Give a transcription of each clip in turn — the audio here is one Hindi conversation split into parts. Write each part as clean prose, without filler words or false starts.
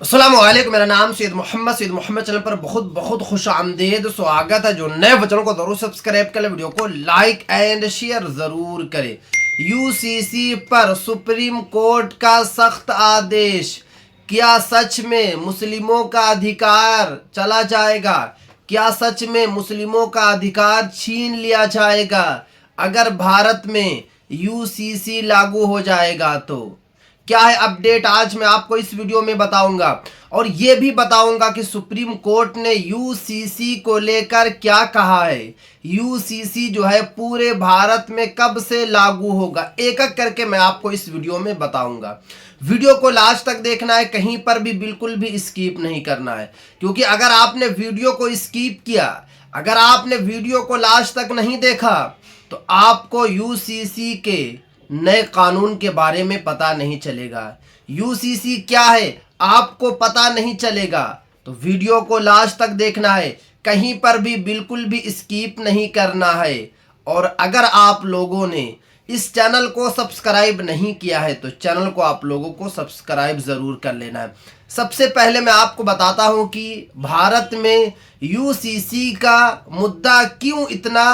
अस्सलाम वालेकुम। मेरा नाम सैयद मोहम्मद चैनल पर बहुत बहुत खुश आमदेद स्वागत है। जो नए बच्चों को जरूर सब्सक्राइब करें, वीडियो को लाइक एंड शेयर ज़रूर करें। यूसीसी पर सुप्रीम कोर्ट का सख्त आदेश। क्या सच में मुस्लिमों का अधिकार चला जाएगा? क्या सच में मुस्लिमों का अधिकार छीन लिया जाएगा अगर भारत में यूसीसी लागू हो जाएगा? तो क्या है अपडेट, आज मैं आपको इस वीडियो में बताऊंगा। और ये भी बताऊंगा कि सुप्रीम कोर्ट ने यूसीसी को लेकर क्या कहा है। यूसीसी जो है पूरे भारत में कब से लागू होगा, एक एक करके मैं आपको इस वीडियो में बताऊंगा। वीडियो को लास्ट तक देखना है, कहीं पर भी बिल्कुल भी स्किप नहीं करना है, क्योंकि अगर आपने वीडियो को स्किप किया, अगर आपने वीडियो को लास्ट तक नहीं देखा, तो आपको यूसीसी के नए कानून के बारे में पता नहीं चलेगा। यूसीसी क्या है आपको पता नहीं चलेगा। तो वीडियो को लास्ट तक देखना है, कहीं पर भी बिल्कुल भी स्किप नहीं करना है। और अगर आप लोगों ने इस चैनल को सब्सक्राइब नहीं किया है तो चैनल को आप लोगों को सब्सक्राइब ज़रूर कर लेना है। सबसे पहले मैं आपको बताता हूं कि भारत में यूसीसी का मुद्दा क्यों इतना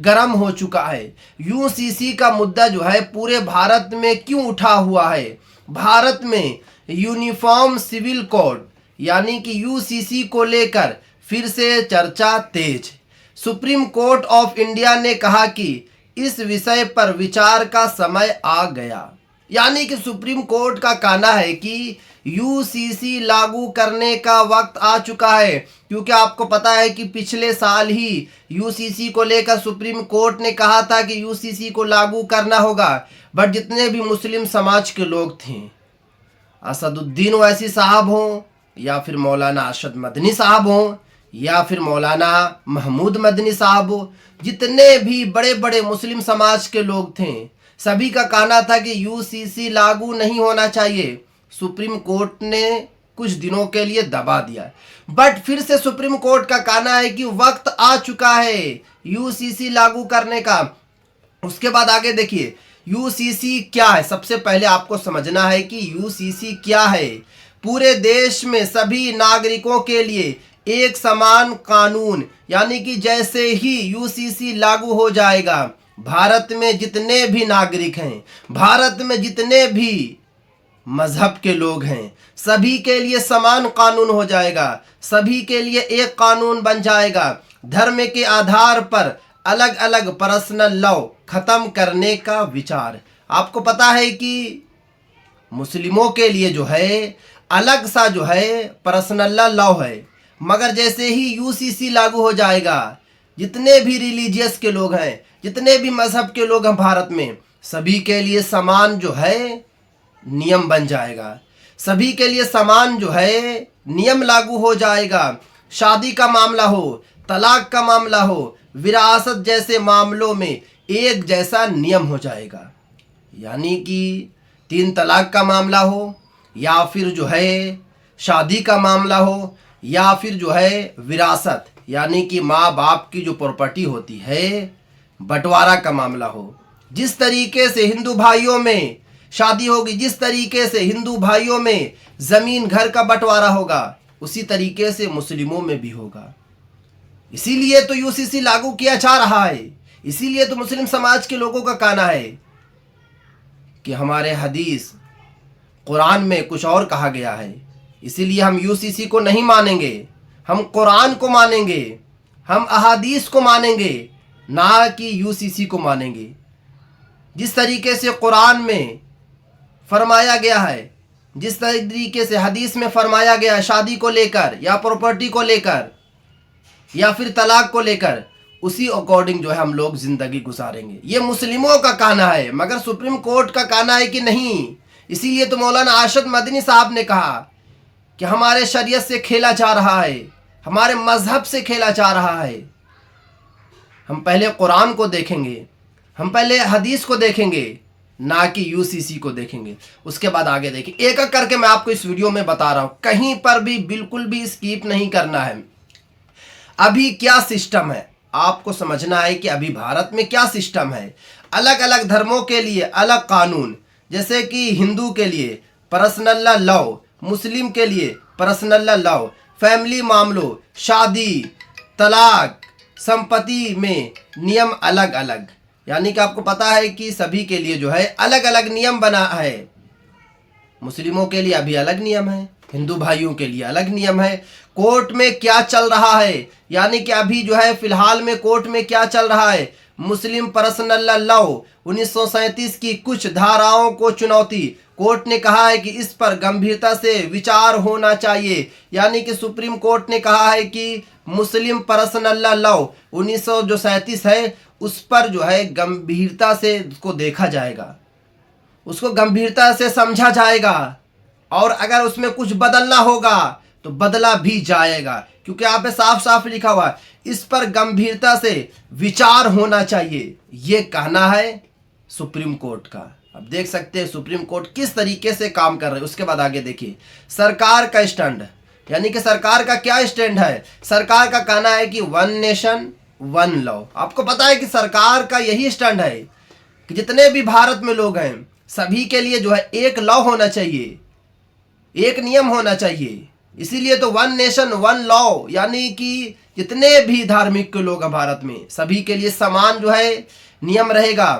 गर्म हो चुका है। यूसीसी का मुद्दा जो है पूरे भारत में क्यों उठा हुआ है। भारत में यूनिफॉर्म सिविल कोड यानी कि यूसीसी को लेकर फिर से चर्चा तेज। सुप्रीम कोर्ट ऑफ इंडिया ने कहा कि इस विषय पर विचार का समय आ गया। यानी कि सुप्रीम कोर्ट का कहना है कि यूसीसी लागू करने का वक्त आ चुका है, क्योंकि आपको पता है कि पिछले साल ही यूसीसी को लेकर सुप्रीम कोर्ट ने कहा था कि यूसीसी को लागू करना होगा। बट जितने भी मुस्लिम समाज के लोग थे, असदुद्दीन ओवैसी साहब हों या फिर मौलाना अरशद मदनी साहब हों या फिर मौलाना महमूद मदनी साहब हो, जितने भी बड़े बड़े मुस्लिम समाज के लोग थे, सभी का कहना था कि यूसीसी लागू नहीं होना चाहिए। सुप्रीम कोर्ट ने कुछ दिनों के लिए दबा दिया, बट फिर से सुप्रीम कोर्ट का कहना है कि वक्त आ चुका है यूसीसी लागू करने का। उसके बाद आगे देखिए यूसीसी क्या है। सबसे पहले आपको समझना है कि यूसीसी क्या है। पूरे देश में सभी नागरिकों के लिए एक समान कानून, यानी कि जैसे ही यूसीसी लागू हो जाएगा, भारत में जितने भी नागरिक हैं, भारत में जितने भी मजहब के लोग हैं, सभी के लिए समान कानून हो जाएगा। सभी के लिए एक कानून बन जाएगा। धर्म के आधार पर अलग अलग पर्सनल लॉ खत्म करने का विचार। आपको पता है कि मुस्लिमों के लिए जो है अलग सा जो है पर्सनल लॉ है, मगर जैसे ही यूसीसी लागू हो जाएगा, जितने भी रिलीजियस के लोग हैं, जितने भी मजहब के लोग हैं भारत में, सभी के लिए समान जो है नियम बन जाएगा। सभी के लिए समान जो है नियम लागू हो जाएगा। शादी का मामला हो, तलाक का मामला हो, विरासत जैसे मामलों में एक जैसा नियम हो जाएगा। यानी कि 3 तलाक का मामला हो या फिर जो है शादी का मामला हो या फिर जो है विरासत यानी कि माँ बाप की जो प्रॉपर्टी होती है बंटवारा का मामला हो। जिस तरीके से हिंदू भाइयों में शादी होगी, जिस तरीके से हिंदू भाइयों में ज़मीन घर का बंटवारा होगा, उसी तरीके से मुस्लिमों में भी होगा। इसीलिए तो यूसीसी लागू किया जा रहा है। इसीलिए तो मुस्लिम समाज के लोगों का कहना है कि हमारे हदीस कुरान में कुछ और कहा गया है, इसीलिए हम यूसीसी को नहीं मानेंगे, हम कुरान को मानेंगे, हम अहादीस को मानेंगे, ना कि यूसीसी को मानेंगे। जिस तरीके से कुरान में फरमाया गया है, जिस तरीके से हदीस में फरमाया गया है शादी को लेकर या प्रॉपर्टी को लेकर या फिर तलाक को लेकर, उसी अकॉर्डिंग जो है हम लोग ज़िंदगी गुजारेंगे। ये मुस्लिमों का कहना है, मगर सुप्रीम कोर्ट का कहना है कि नहीं। इसीलिए तो मौलाना अरशद मदनी साहब ने कहा कि हमारे शरीयत से खेला जा रहा है, हमारे मजहब से खेला जा रहा है। हम पहले कुरान को देखेंगे, हम पहले हदीस को देखेंगे, ना कि यूसीसी को देखेंगे। उसके बाद आगे देखिए, एक एक करके मैं आपको इस वीडियो में बता रहा हूं, कहीं पर भी बिल्कुल भी स्किप नहीं करना है। अभी क्या सिस्टम है आपको समझना है कि अभी भारत में क्या सिस्टम है। अलग अलग धर्मों के लिए अलग कानून, जैसे कि हिंदू के लिए पर्सनल लॉ, मुस्लिम के लिए पर्सनल लॉ, फैमिली मामलों, शादी, तलाक, संपत्ति में नियम अलग अलग। यानी कि आपको पता है कि सभी के लिए जो है अलग अलग नियम बना है। मुस्लिमों के लिए अभी अलग नियम है, हिंदू भाइयों के लिए अलग नियम है। कोर्ट में क्या चल रहा है, यानी कि अभी जो है फिलहाल में कोर्ट में क्या चल रहा है, मुस्लिम पर्सनल लॉ 1937 की कुछ धाराओं को चुनौती। कोर्ट ने कहा है कि इस पर गंभीरता से विचार होना चाहिए। यानी कि सुप्रीम कोर्ट ने कहा है कि मुस्लिम पर्सनल लॉ 1937 है, उस पर जो है गंभीरता से उसको देखा जाएगा, उसको गंभीरता से समझा जाएगा, और अगर उसमें कुछ बदलना होगा तो बदला भी जाएगा। क्योंकि यहाँ पे साफ साफ लिखा हुआ है इस पर गंभीरता से विचार होना चाहिए, ये कहना है सुप्रीम कोर्ट का। अब देख सकते हैं सुप्रीम कोर्ट किस तरीके से काम कर रहे हैं। उसके बाद आगे देखिए सरकार का स्टैंड, यानी कि सरकार का क्या स्टैंड है। सरकार का कहना है कि वन नेशन वन लॉ। आपको पता है कि सरकार का यही स्टैंड है कि जितने भी भारत में लोग हैं सभी के लिए जो है एक लॉ होना चाहिए, एक नियम होना चाहिए। इसीलिए तो वन नेशन वन लॉ, यानी कि जितने भी धार्मिक के लोग हैं भारत में सभी के लिए समान जो है नियम रहेगा।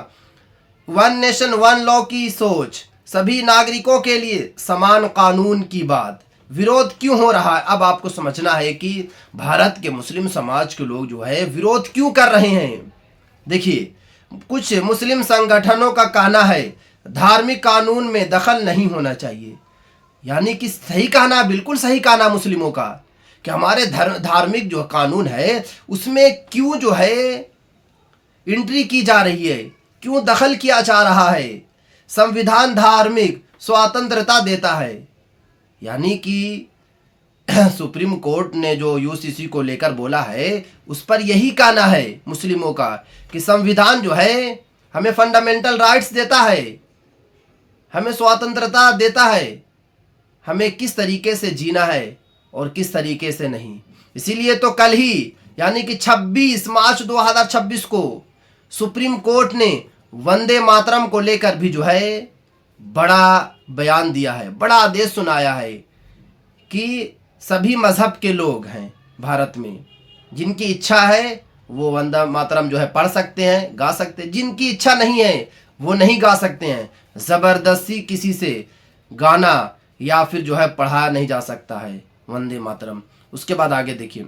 वन नेशन वन लॉ की सोच, सभी नागरिकों के लिए समान कानून की बात। विरोध क्यों हो रहा है, अब आपको समझना है कि भारत के मुस्लिम समाज के लोग जो है विरोध क्यों कर रहे हैं। देखिए कुछ मुस्लिम संगठनों का कहना है धार्मिक कानून में दखल नहीं होना चाहिए। यानी कि सही कहना, बिल्कुल सही कहना मुस्लिमों का कि हमारे धार्मिक जो कानून है उसमें क्यों जो है एंट्री की जा रही है, क्यों दखल किया जा रहा है। संविधान धार्मिक स्वतंत्रता देता है। यानी कि सुप्रीम कोर्ट ने जो यूसीसी को लेकर बोला है उस पर यही कहना है मुस्लिमों का कि संविधान जो है हमें फंडामेंटल राइट्स देता है, हमें स्वतंत्रता देता है, हमें किस तरीके से जीना है और किस तरीके से नहीं। इसीलिए तो कल ही यानी कि 26 मार्च 2026 को सुप्रीम कोर्ट ने वंदे मातरम को लेकर भी जो है बड़ा बयान दिया है, बड़ा आदेश सुनाया है कि सभी मजहब के लोग हैं भारत में, जिनकी इच्छा है वो वंदे मातरम जो है पढ़ सकते हैं, गा सकते हैं। जिनकी इच्छा नहीं है वो नहीं गा सकते हैं। ज़बरदस्ती किसी से गाना या फिर जो है पढ़ाया नहीं जा सकता है वंदे मातरम। उसके बाद आगे देखिए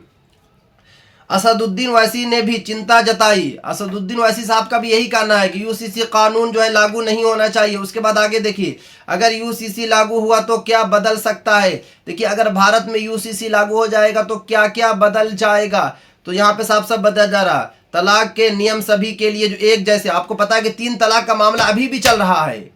असदुद्दीन ओवैसी ने भी चिंता जताई। असदुद्दीन ओवैसी साहब का भी यही कहना है कि यूसीसी कानून जो है लागू नहीं होना चाहिए। उसके बाद आगे देखिए अगर यूसीसी लागू हुआ तो क्या बदल सकता है। देखिए अगर भारत में यूसीसी लागू हो जाएगा तो क्या क्या बदल जाएगा, तो यहाँ पे साफ साफ बदल जा रहा। तलाक के नियम सभी के लिए जो एक जैसे, आपको पता है कि 3 तलाक का मामला अभी भी चल रहा है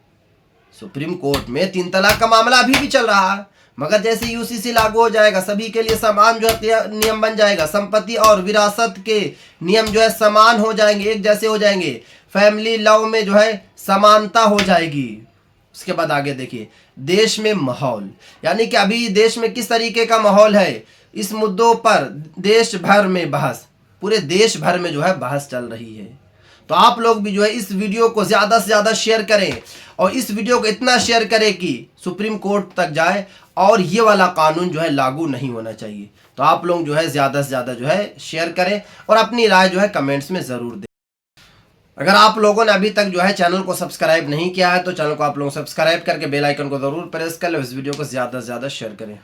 सुप्रीम कोर्ट में, 3 तलाक का मामला अभी भी चल रहा है। मगर जैसे यूसीसी लागू हो जाएगा सभी के लिए समान जो है नियम बन जाएगा। संपत्ति और विरासत के नियम जो है समान हो जाएंगे, एक जैसे हो जाएंगे। फैमिली लॉ में जो है समानता हो जाएगी। उसके बाद आगे देखिए देश में माहौल, यानी कि अभी देश में किस तरीके का माहौल है, इस मुद्दों पर देश भर में बहस, पूरे देश भर में जो है बहस चल रही है। तो आप लोग भी जो है इस वीडियो को ज़्यादा से ज़्यादा शेयर करें और इस वीडियो को इतना शेयर करें कि सुप्रीम कोर्ट तक जाए और ये वाला कानून जो है लागू नहीं होना चाहिए। तो आप लोग जो है ज़्यादा से ज़्यादा जो है शेयर करें और अपनी राय जो है कमेंट्स में ज़रूर दें। अगर आप लोगों ने अभी तक जो है चैनल को सब्सक्राइब नहीं किया है तो चैनल को आप लोग सब्सक्राइब करके बेल आइकन को ज़रूर प्रेस कर लें। इस वीडियो को ज़्यादा से ज़्यादा शेयर करें।